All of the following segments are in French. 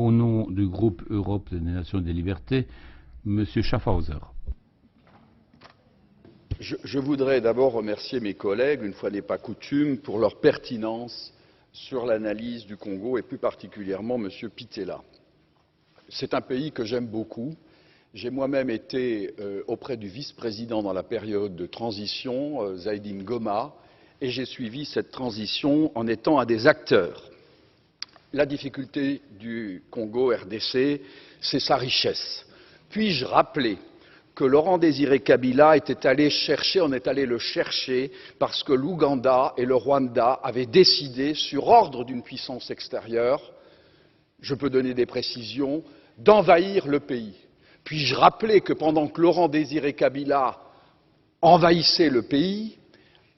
Au nom du groupe Europe des Nations et des Libertés, M. Schaffhauser. Je voudrais d'abord remercier mes collègues, une fois n'est pas coutume, pour leur pertinence sur l'analyse du Congo et plus particulièrement M. Pittella. C'est un pays que j'aime beaucoup. J'ai moi-même été auprès du vice-président dans la période de transition, Zaidi Ngoma, et j'ai suivi cette transition en étant un des acteurs. La difficulté du Congo RDC, c'est sa richesse. Puis-je rappeler que Laurent-Désiré Kabila était allé chercher, on est allé le chercher parce que l'Ouganda et le Rwanda avaient décidé, sur ordre d'une puissance extérieure, je peux donner des précisions, d'envahir le pays. Puis-je rappeler que pendant que Laurent-Désiré Kabila envahissait le pays,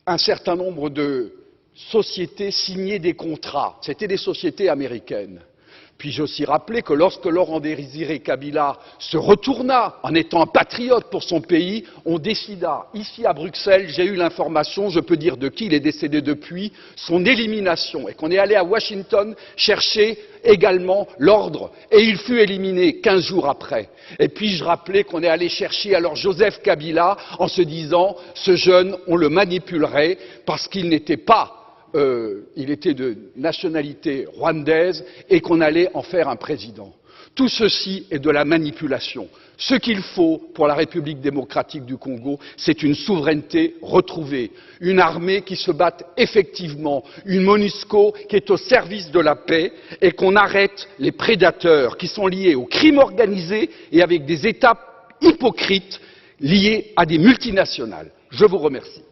un certain nombre de sociétés signaient des contrats. C'étaient des sociétés américaines. Puis-je aussi rappeler que lorsque Laurent-Désiré Kabila se retourna en étant un patriote pour son pays, on décida, ici à Bruxelles, j'ai eu l'information, je peux dire de qui, il est décédé depuis, son élimination, et qu'on est allé à Washington chercher également l'ordre, et il fut éliminé 15 jours après. Et puis-je rappeler qu'on est allé chercher alors Joseph Kabila en se disant, ce jeune, on le manipulerait parce qu'il n'était pas il était de nationalité rwandaise et qu'on allait en faire un président. Tout ceci est de la manipulation. Ce qu'il faut pour la République démocratique du Congo, c'est une souveraineté retrouvée, une armée qui se batte effectivement, une MONUSCO qui est au service de la paix et qu'on arrête les prédateurs qui sont liés au crime organisé et avec des États hypocrites liés à des multinationales. Je vous remercie.